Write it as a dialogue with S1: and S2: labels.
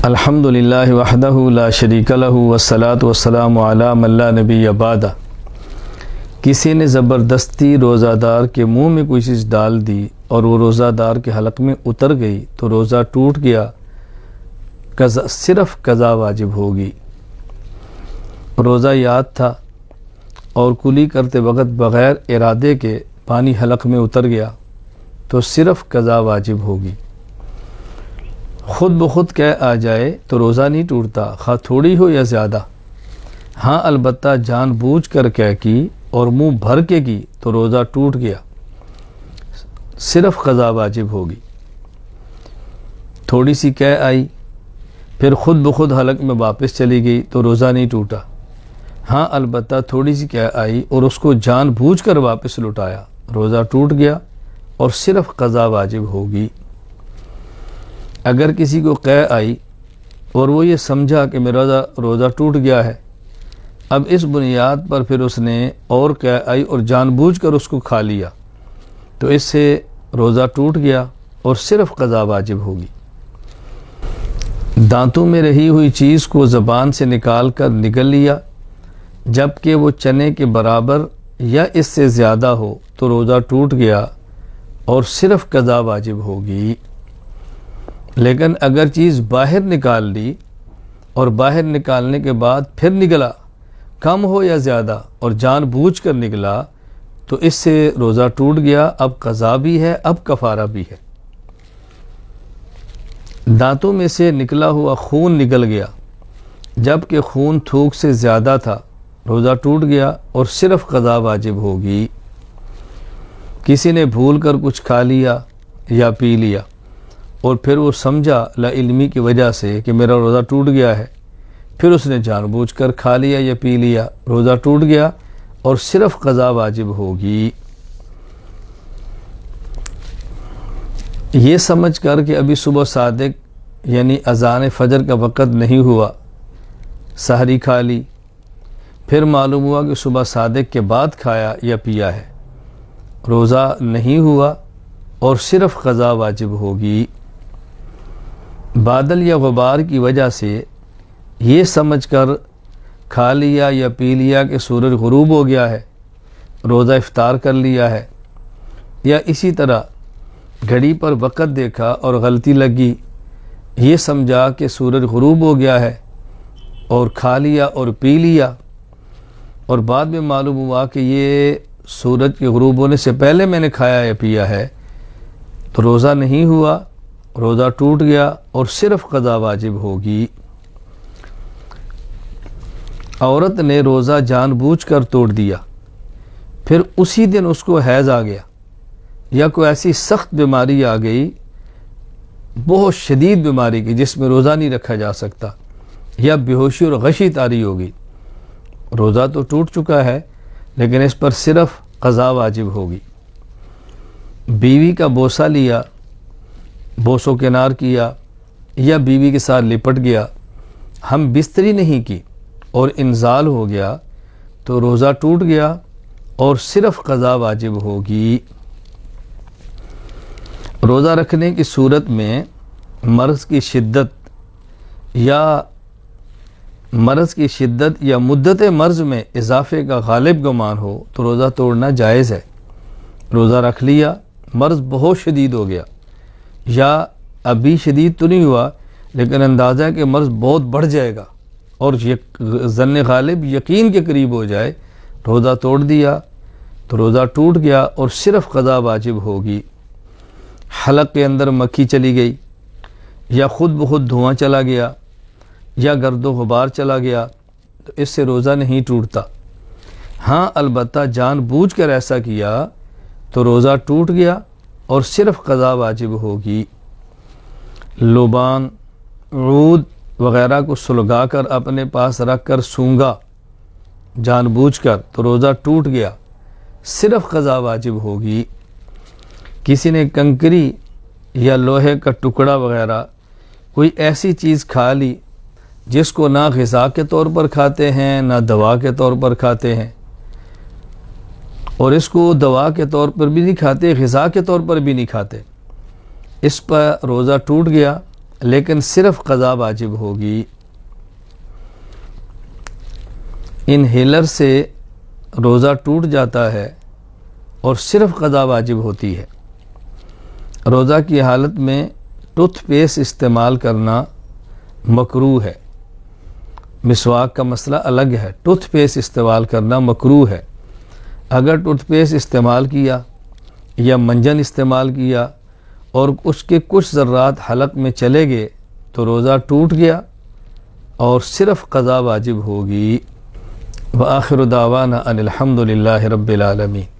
S1: الحمدللہ وحدہ لا شریک لہ والصلاۃ والسلام علی من لا نبی بعدہ۔ کسی نے زبردستی روزہ دار کے منہ میں کوئی چیز ڈال دی اور وہ روزہ دار کے حلق میں اتر گئی تو روزہ ٹوٹ گیا، صرف قضا واجب ہوگی۔ روزہ یاد تھا اور کلی کرتے وقت بغیر ارادے کے پانی حلق میں اتر گیا تو صرف قضا واجب ہوگی۔ خود بخود کہہ آ جائے تو روزہ نہیں ٹوٹتا، خواہ تھوڑی ہو یا زیادہ۔ ہاں البتہ جان بوجھ کر کہہ کی اور منہ بھر کے کی تو روزہ ٹوٹ گیا، صرف قضا واجب ہوگی۔ تھوڑی سی کہہ آئی پھر خود بخود حلق میں واپس چلی گئی تو روزہ نہیں ٹوٹا۔ ہاں البتہ تھوڑی سی کہہ آئی اور اس کو جان بوجھ کر واپس لوٹایا، روزہ ٹوٹ گیا اور صرف قضا واجب ہوگی۔ اگر کسی کو قے آئی اور وہ یہ سمجھا کہ میرا روزہ ٹوٹ گیا ہے، اب اس بنیاد پر پھر اس نے اور قے آئی اور جان بوجھ کر اس کو کھا لیا تو اس سے روزہ ٹوٹ گیا اور صرف قضا واجب ہوگی۔ دانتوں میں رہی ہوئی چیز کو زبان سے نکال کر نگل لیا جبکہ وہ چنے کے برابر یا اس سے زیادہ ہو تو روزہ ٹوٹ گیا اور صرف قضا واجب ہوگی۔ لیکن اگر چیز باہر نکال لی اور باہر نکالنے کے بعد پھر نکلا، کم ہو یا زیادہ اور جان بوجھ کر نکلا تو اس سے روزہ ٹوٹ گیا، اب قضا بھی ہے، اب کفارہ بھی ہے۔ دانتوں میں سے نکلا ہوا خون نکل گیا جبکہ خون تھوک سے زیادہ تھا، روزہ ٹوٹ گیا اور صرف قضا واجب ہوگی۔ کسی نے بھول کر کچھ کھا لیا یا پی لیا اور پھر وہ سمجھا لا علمی کی وجہ سے کہ میرا روزہ ٹوٹ گیا ہے، پھر اس نے جان بوجھ کر کھا لیا یا پی لیا، روزہ ٹوٹ گیا اور صرف قضا واجب ہوگی۔ یہ سمجھ کر کہ ابھی صبح صادق یعنی اذان فجر کا وقت نہیں ہوا، سحری کھا لی، پھر معلوم ہوا کہ صبح صادق کے بعد کھایا یا پیا ہے، روزہ نہیں ہوا اور صرف قضا واجب ہوگی۔ بادل یا غبار کی وجہ سے یہ سمجھ کر کھا لیا یا پی لیا کہ سورج غروب ہو گیا ہے، روزہ افطار کر لیا ہے، یا اسی طرح گھڑی پر وقت دیکھا اور غلطی لگی، یہ سمجھا کہ سورج غروب ہو گیا ہے اور کھا لیا اور پی لیا اور بعد میں معلوم ہوا کہ یہ سورج کے غروب ہونے سے پہلے میں نے کھایا یا پیا ہے تو روزہ نہیں ہوا، روزہ ٹوٹ گیا اور صرف قضا واجب ہوگی۔ عورت نے روزہ جان بوجھ کر توڑ دیا، پھر اسی دن اس کو حیض آ گیا یا کوئی ایسی سخت بیماری آ گئی، بہت شدید بیماری کی جس میں روزہ نہیں رکھا جا سکتا، یا بے ہوشی اور غشی طاری ہوگی، روزہ تو ٹوٹ چکا ہے لیکن اس پر صرف قضا واجب ہوگی۔ بیوی کا بوسہ لیا، بوسو کنار کیا یا بیوی کے ساتھ لپٹ گیا، ہم بستری نہیں کی اور انزال ہو گیا تو روزہ ٹوٹ گیا اور صرف قضا واجب ہوگی۔ روزہ رکھنے کی صورت میں مرض کی شدت یا مدت مرض میں اضافے کا غالب گمان ہو تو روزہ توڑنا جائز ہے۔ روزہ رکھ لیا، مرض بہت شدید ہو گیا یا ابھی شدید تو نہیں ہوا لیکن اندازہ ہے کہ مرض بہت بڑھ جائے گا اور ظن غالب یقین کے قریب ہو جائے، روزہ توڑ دیا تو روزہ ٹوٹ گیا اور صرف قضا واجب ہوگی۔ حلق کے اندر مکھی چلی گئی یا خود بخود دھواں چلا گیا یا گرد و غبار چلا گیا تو اس سے روزہ نہیں ٹوٹتا۔ ہاں البتہ جان بوجھ کر ایسا کیا تو روزہ ٹوٹ گیا اور صرف قضا واجب ہوگی۔ لوبان، عود وغیرہ کو سلگا کر اپنے پاس رکھ کر سونگا جان بوجھ کر تو روزہ ٹوٹ گیا، صرف قضا واجب ہوگی۔ کسی نے کنکری یا لوہے کا ٹکڑا وغیرہ کوئی ایسی چیز کھا لی جس کو نہ غذا کے طور پر کھاتے ہیں نہ دوا کے طور پر کھاتے ہیں، اور اس کو دوا کے طور پر بھی نہیں کھاتے، غذا کے طور پر بھی نہیں کھاتے، اس پر روزہ ٹوٹ گیا لیکن صرف قضا واجب ہوگی۔ انہیلر سے روزہ ٹوٹ جاتا ہے اور صرف قضا واجب ہوتی ہے۔ روزہ کی حالت میں ٹوتھ پیسٹ استعمال کرنا مکروہ ہے۔ مسواک کا مسئلہ الگ ہے، ٹوتھ پیسٹ استعمال کرنا مکروہ ہے۔ اگر ٹوتھ پیسٹ استعمال کیا یا منجن استعمال کیا اور اس کے کچھ ذرات حلق میں چلے گئے تو روزہ ٹوٹ گیا اور صرف قضا واجب ہوگی۔ وآخر دعوانا ان الحمد للہ رب العالمین۔